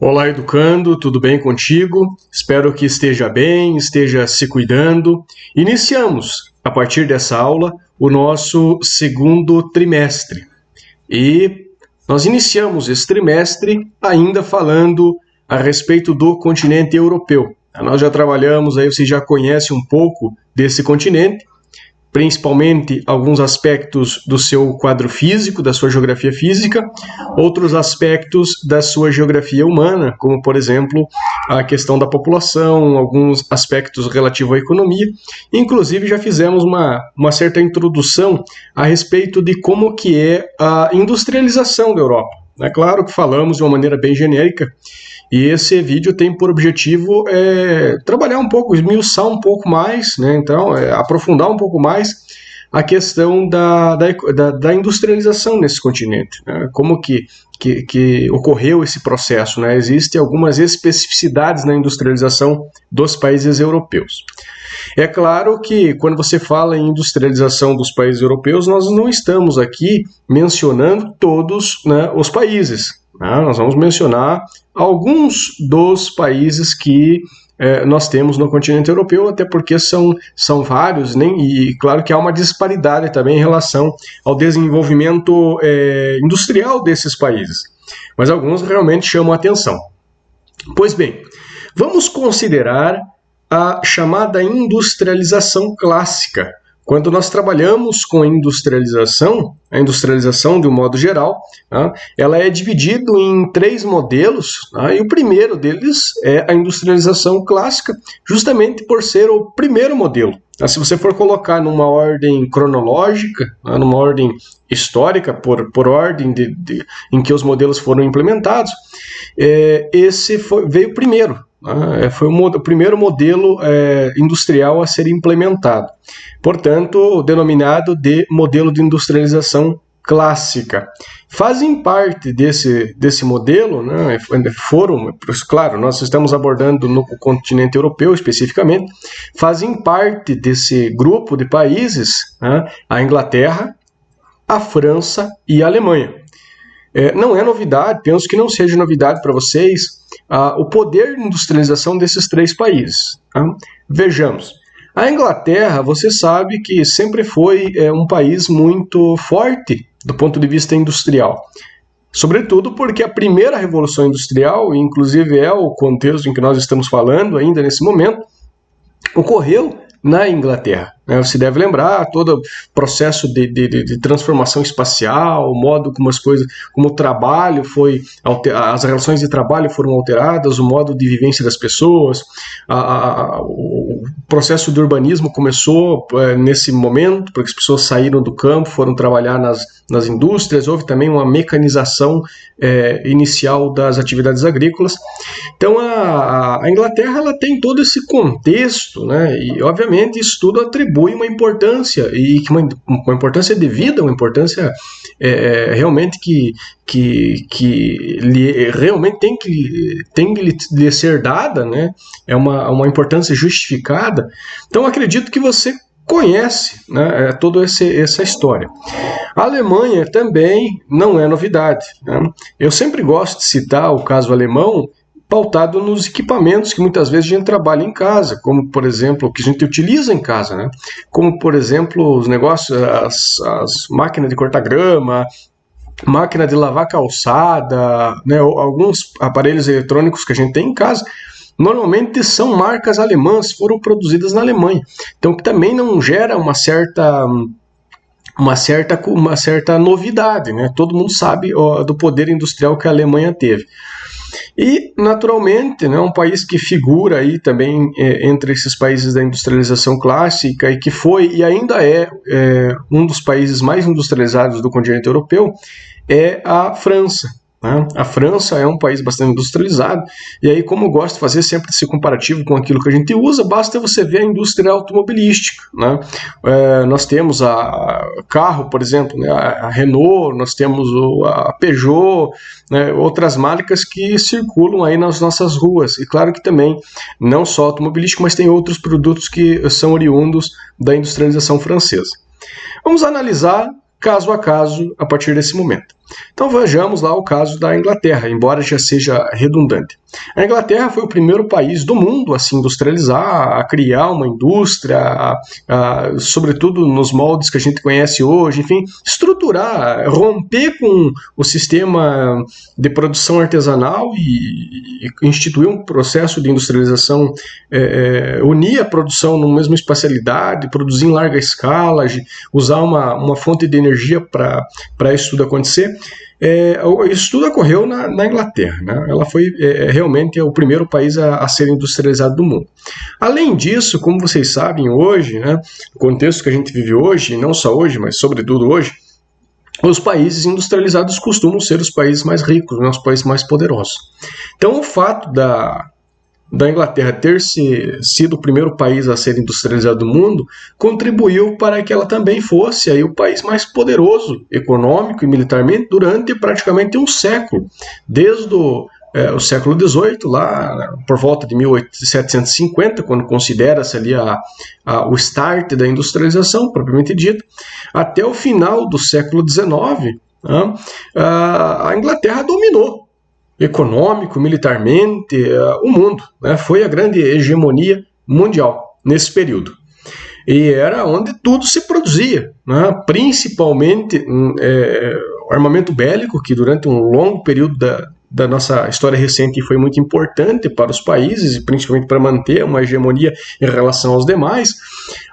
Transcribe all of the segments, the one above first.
Olá, educando, tudo bem contigo? Espero que esteja bem, esteja se cuidando. Iniciamos, a partir dessa aula, o nosso segundo trimestre. E nós iniciamos esse trimestre ainda falando a respeito do continente europeu. Nós já trabalhamos, aí você já conhece um pouco desse continente, principalmente alguns aspectos do seu quadro físico, da sua geografia física, outros aspectos da sua geografia humana, como, por exemplo, a questão da população, alguns aspectos relativos à economia. Inclusive, já fizemos uma certa introdução a respeito de como que é a industrialização da Europa. É claro que falamos de uma maneira bem genérica, e esse vídeo tem por objetivo trabalhar um pouco, esmiuçar um pouco mais, né? Então, aprofundar um pouco mais a questão da industrialização nesse continente, né? Como que ocorreu esse processo, né? Existem algumas especificidades na industrialização dos países europeus. É claro que quando você fala em industrialização dos países europeus, nós não estamos aqui mencionando todos, né, os países. Nós vamos mencionar alguns dos países que nós temos no continente europeu, até porque são vários, né? E claro que há uma disparidade também em relação ao desenvolvimento industrial desses países. Mas alguns realmente chamam a atenção. Pois bem, vamos considerar a chamada industrialização clássica. Quando nós trabalhamos com a industrialização de um modo geral, tá, ela é dividida em 3 modelos, tá, e o primeiro deles é a industrialização clássica, justamente por ser o primeiro modelo. Tá, se você for colocar numa ordem cronológica, tá, numa ordem histórica, por ordem em que os modelos foram implementados, esse veio primeiro. Foi o primeiro modelo industrial a ser implementado, portanto, denominado de modelo de industrialização clássica. Fazem parte desse modelo, né, claro, nós estamos abordando no continente europeu especificamente, fazem parte desse grupo de países, né, a Inglaterra, a França e a Alemanha. Não é novidade, penso que não seja novidade para vocês, o poder de industrialização desses 3 países. Tá? Vejamos, a Inglaterra, você sabe que sempre foi um país muito forte do ponto de vista industrial. Sobretudo porque a primeira revolução industrial, inclusive é o contexto em que nós estamos falando ainda nesse momento, ocorreu na Inglaterra. Você deve lembrar todo o processo de transformação espacial, o modo como o trabalho as relações de trabalho foram alteradas, o modo de vivência das pessoas, o processo de urbanismo começou nesse momento, porque as pessoas saíram do campo, foram trabalhar nas indústrias, houve também uma mecanização inicial das atividades agrícolas. Então a Inglaterra ela tem todo esse contexto, né? E obviamente isso tudo atribui uma importância, e uma importância devida, uma importância realmente que realmente tem que lhe ser dada, né? É uma importância justificada. Então acredito que você conhece, né, toda essa história. A Alemanha também não é novidade, né? Eu sempre gosto de citar o caso alemão, pautado nos equipamentos que muitas vezes a gente trabalha em casa, como, por exemplo, o que a gente utiliza em casa, né? Como, por exemplo, os negócios, as máquinas de cortar grama, máquina de lavar calçada, né? Alguns aparelhos eletrônicos que a gente tem em casa, normalmente são marcas alemãs, foram produzidas na Alemanha. Então, que também não gera uma certa novidade, né? Todo mundo sabe do poder industrial que a Alemanha teve. E, naturalmente, né, um país que figura aí também entre esses países da industrialização clássica e que foi e ainda é um dos países mais industrializados do continente europeu é a França. Né? A França é um país bastante industrializado, e aí, como eu gosto de fazer sempre esse comparativo com aquilo que a gente usa, basta você ver a indústria automobilística. Né? Nós temos a carro, por exemplo, né? A Renault, nós temos a Peugeot, né? Outras marcas que circulam aí nas nossas ruas, e claro que também, não só automobilístico, mas tem outros produtos que são oriundos da industrialização francesa. Vamos analisar caso a caso a partir desse momento. Então vejamos lá o caso da Inglaterra, embora já seja redundante. A Inglaterra foi o primeiro país do mundo a se industrializar, a criar uma indústria, sobretudo nos moldes que a gente conhece hoje, enfim, estruturar, romper com o sistema de produção artesanal e instituir um processo de industrialização, unir a produção numa mesma espacialidade, produzir em larga escala, usar uma fonte de energia para isso tudo acontecer. Isso tudo ocorreu na Inglaterra, né? Ela foi realmente o primeiro país a ser industrializado do mundo. Além disso, como vocês sabem hoje, né, no contexto que a gente vive hoje, não só hoje, mas sobretudo hoje, os países industrializados costumam ser os países mais ricos, né, os países mais poderosos. Então, o fato da Inglaterra ter sido o primeiro país a ser industrializado do mundo contribuiu para que ela também fosse aí o país mais poderoso econômico e militarmente durante praticamente um século, desde o século XVIII, lá por volta de 1750, quando considera-se ali o start da industrialização, propriamente dita, até o final do século XIX, né, a Inglaterra dominou econômico, militarmente, o mundo, né? Foi a grande hegemonia mundial nesse período. E era onde tudo se produzia, né? Principalmente o armamento bélico, que durante um longo período da nossa história recente foi muito importante para os países, e principalmente para manter uma hegemonia em relação aos demais.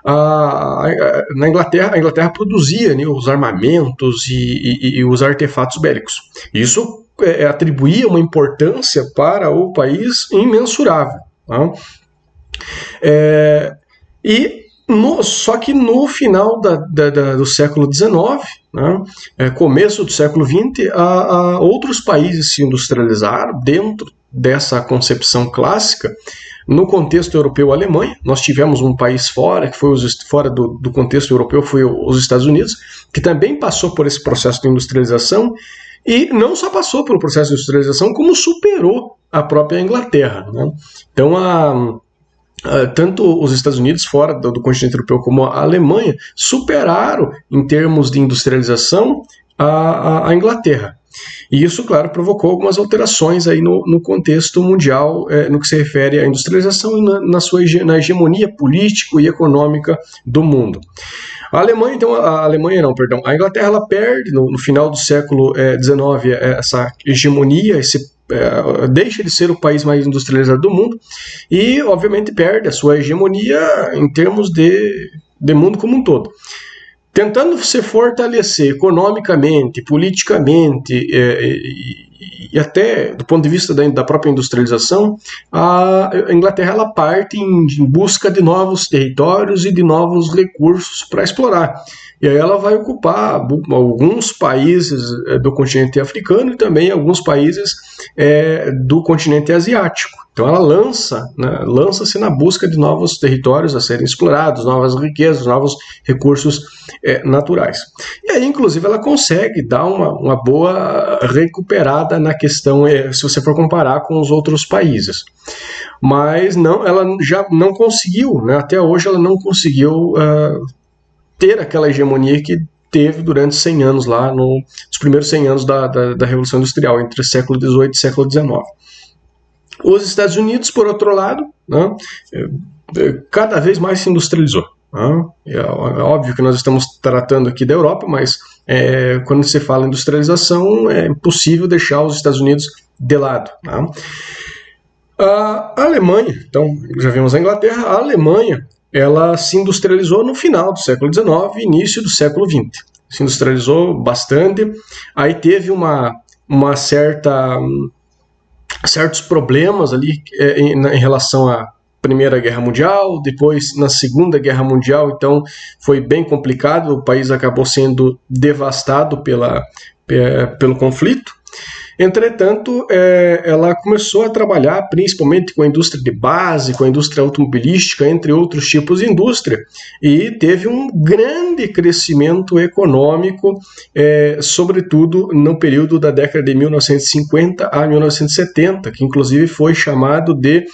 Na Inglaterra, a Inglaterra produzia, né, os armamentos e os artefatos bélicos. Isso atribuía uma importância para o país imensurável. Tá? Só que no final do século XIX, né, começo do século XX, outros países se industrializaram dentro dessa concepção clássica. No contexto europeu, a Alemanha, nós tivemos um país fora, que foi fora do contexto europeu, foi os Estados Unidos, que também passou por esse processo de industrialização, e não só passou pelo processo de industrialização, como superou a própria Inglaterra. Né? Então, tanto os Estados Unidos, fora do continente europeu, como a Alemanha, superaram, em termos de industrialização, a Inglaterra. E isso, claro, provocou algumas alterações aí no contexto mundial, no que se refere à industrialização e na hegemonia política e econômica do mundo. A Inglaterra ela perde no final do século XIX essa hegemonia, deixa de ser o país mais industrializado do mundo e, obviamente, perde a sua hegemonia em termos de mundo como um todo. Tentando se fortalecer economicamente, politicamente e até do ponto de vista da própria industrialização, a Inglaterra ela parte em busca de novos territórios e de novos recursos para explorar. E aí ela vai ocupar alguns países do continente africano e também alguns países do continente asiático. Então ela lança-se na busca de novos territórios a serem explorados, novas riquezas, novos recursos naturais. E aí, inclusive, ela consegue dar uma boa recuperada na questão, se você for comparar com os outros países. Mas ela já não conseguiu, né, até hoje ela não conseguiu ter aquela hegemonia que teve durante 100 anos lá, nos primeiros 100 anos da Revolução Industrial, entre século XVIII e século XIX. Os Estados Unidos, por outro lado, né, cada vez mais se industrializou. Né? É óbvio que nós estamos tratando aqui da Europa, mas quando se fala em industrialização, é impossível deixar os Estados Unidos de lado. Né? A Alemanha, então, já vimos a Inglaterra, a Alemanha, ela se industrializou no final do século XIX e início do século XX. Se industrializou bastante, aí teve certos problemas ali em relação à Primeira Guerra Mundial, depois na Segunda Guerra Mundial, então foi bem complicado, o país acabou sendo devastado pelo conflito. Entretanto, ela começou a trabalhar principalmente com a indústria de base, com a indústria automobilística, entre outros tipos de indústria, e teve um grande crescimento econômico, sobretudo no período da década de 1950 a 1970, que inclusive foi chamado de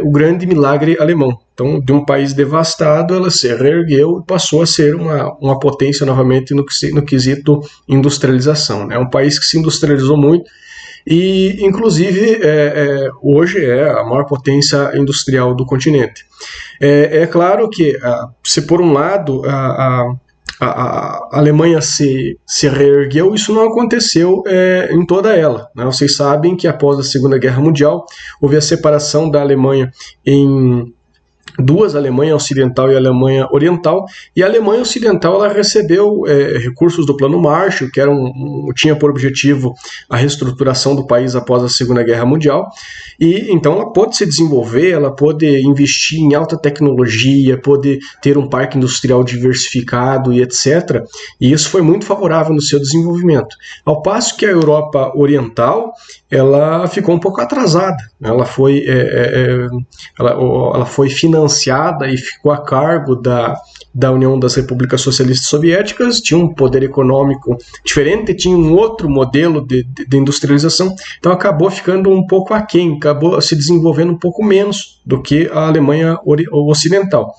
o grande milagre alemão. Então, de um país devastado, ela se reergueu e passou a ser uma potência novamente no quesito industrialização. É um país que se industrializou muito e, inclusive, hoje é a maior potência industrial do continente. É claro que, se por um lado a Alemanha se reergueu, isso não aconteceu em toda ela, né? Vocês sabem que após a Segunda Guerra Mundial houve a separação da Alemanha em duas, a Alemanha Ocidental e a Alemanha Oriental, e a Alemanha Ocidental ela recebeu recursos do Plano Marshall, que tinha por objetivo a reestruturação do país após a Segunda Guerra Mundial, e então ela pôde se desenvolver, ela pôde investir em alta tecnologia, pôde ter um parque industrial diversificado e etc., e isso foi muito favorável no seu desenvolvimento. Ao passo que a Europa Oriental, ela ficou um pouco atrasada, ela foi financiada e ficou a cargo da União das Repúblicas Socialistas Soviéticas, tinha um poder econômico diferente, tinha um outro modelo de industrialização, então acabou ficando um pouco aquém, acabou se desenvolvendo um pouco menos do que a Alemanha Ocidental.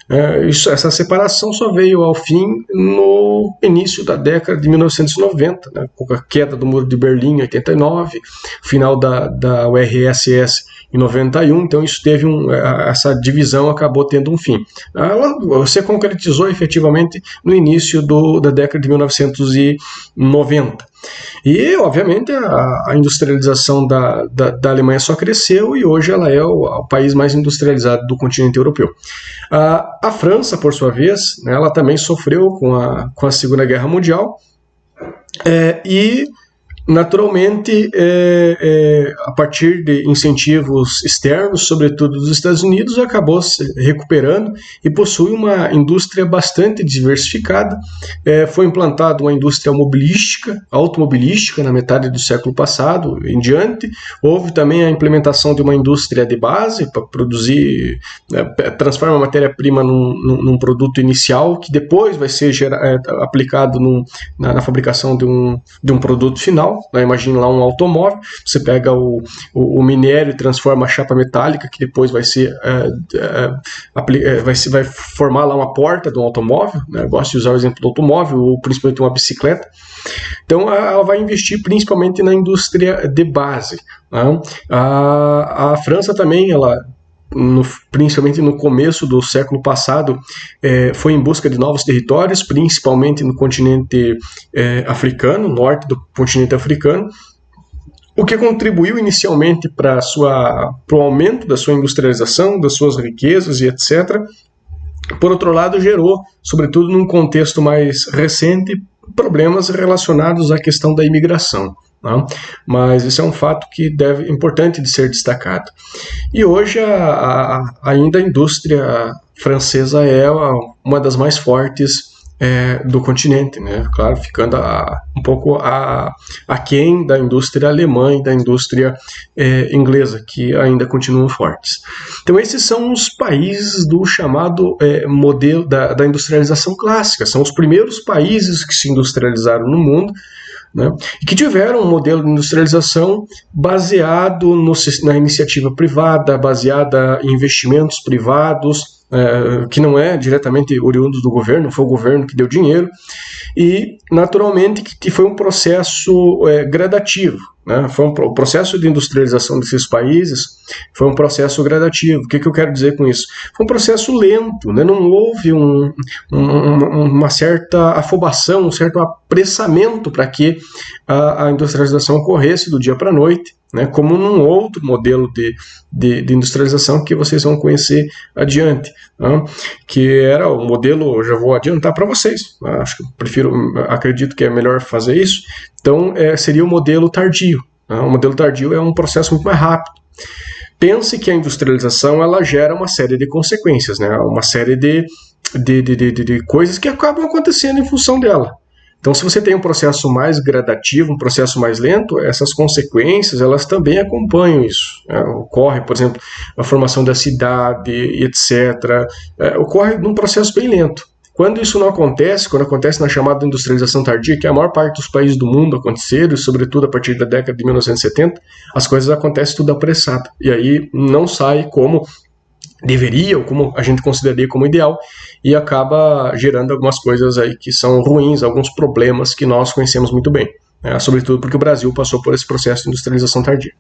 Essa separação só veio ao fim no início da década de 1990, né, com a queda do Muro de Berlim em 89, final da URSS em 91, então isso teve essa divisão acabou tendo um fim. Ela se concretizou efetivamente no início da década de 1990. E, obviamente, a industrialização da Alemanha só cresceu e hoje ela é o país mais industrializado do continente europeu. A França, por sua vez, né, ela também sofreu com a Segunda Guerra Mundial e, naturalmente, a partir de incentivos externos, sobretudo dos Estados Unidos, acabou se recuperando e possui uma indústria bastante diversificada. Foi implantada uma indústria automobilística na metade do século passado em diante. Houve também a implementação de uma indústria de base para produzir, transforma a matéria-prima num produto inicial que depois vai ser aplicado na fabricação de um produto final. Imagine lá um automóvel, você pega o minério e transforma a chapa metálica, que depois vai formar lá uma porta do automóvel, né? Eu gosto de usar o exemplo do automóvel, ou principalmente uma bicicleta. Então ela vai investir principalmente na indústria de base, né? A França também, principalmente no começo do século passado, foi em busca de novos territórios, principalmente no continente africano, norte do continente africano, o que contribuiu inicialmente para o aumento da sua industrialização, das suas riquezas e etc. Por outro lado, gerou, sobretudo num contexto mais recente, problemas relacionados à questão da imigração. Não? Mas isso é um fato que importante de ser destacado. E hoje ainda a indústria francesa é uma das mais fortes do continente, né? Claro, ficando um pouco aquém da indústria alemã e da indústria inglesa, que ainda continuam fortes. Então esses são os países do chamado modelo da industrialização clássica, são os primeiros países que se industrializaram no mundo, né, e que tiveram um modelo de industrialização baseado na iniciativa privada, baseada em investimentos privados, que não é diretamente oriundo do governo, foi o governo que deu dinheiro, e naturalmente que foi um processo gradativo, né? O processo de industrialização desses países foi um processo gradativo. O que eu quero dizer com isso? Foi um processo lento, né? Não houve uma certa afobação, um certo apressamento para que a industrialização ocorresse do dia para a noite, né? Como num outro modelo de industrialização que vocês vão conhecer adiante, né? Que era o modelo, já vou adiantar para vocês, acho que acredito que é melhor fazer isso. Então seria o modelo tardio, né? O modelo tardio é um processo muito mais rápido. Pense que a industrialização ela gera uma série de consequências, né? Uma série de coisas que acabam acontecendo em função dela. Então, se você tem um processo mais gradativo, um processo mais lento, essas consequências, elas também acompanham isso. Ocorre, por exemplo, a formação da cidade, etc. Ocorre num processo bem lento. Quando isso não acontece, quando acontece na chamada industrialização tardia, que a maior parte dos países do mundo aconteceram, e sobretudo a partir da década de 1970, as coisas acontecem tudo apressado. E aí não sai como deveria, ou como a gente consideraria como ideal, e acaba gerando algumas coisas aí que são ruins, alguns problemas que nós conhecemos muito bem, né? Sobretudo porque o Brasil passou por esse processo de industrialização tardia.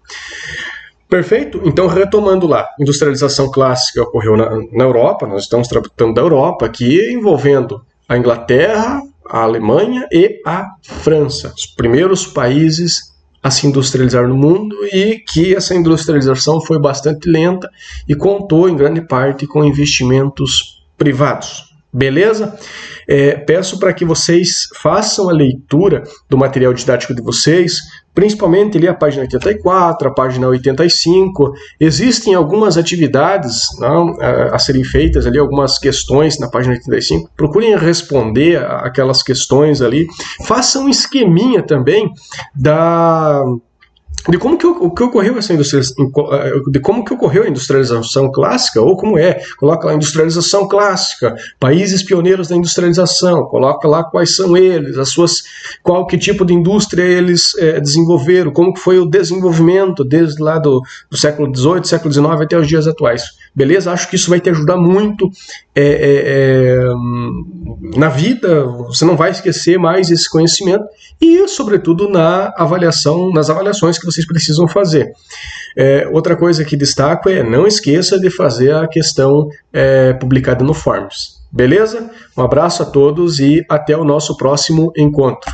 Perfeito? Então, retomando lá, industrialização clássica ocorreu na Europa, nós estamos tratando da Europa aqui, envolvendo a Inglaterra, a Alemanha e a França, os primeiros países a se industrializar no mundo, e que essa industrialização foi bastante lenta e contou em grande parte com investimentos privados. Beleza? Peço para que vocês façam a leitura do material didático de vocês, principalmente ali a página 84, a página 85. Existem algumas atividades, não, a serem feitas ali, algumas questões na página 85. Procurem responder aquelas questões ali. Façam um esqueminha também de como que ocorreu essa de como que ocorreu a industrialização clássica, ou como coloca lá industrialização clássica, países pioneiros da industrialização, coloca lá quais são eles, que tipo de indústria eles desenvolveram, como que foi o desenvolvimento desde lá do século XVIII, século XIX até os dias atuais. Beleza? Acho que isso vai te ajudar muito na vida, você não vai esquecer mais esse conhecimento, e sobretudo nas avaliações que vocês precisam fazer. Outra coisa que destaco não esqueça de fazer a questão publicada no Forms. Beleza? Um abraço a todos e até o nosso próximo encontro.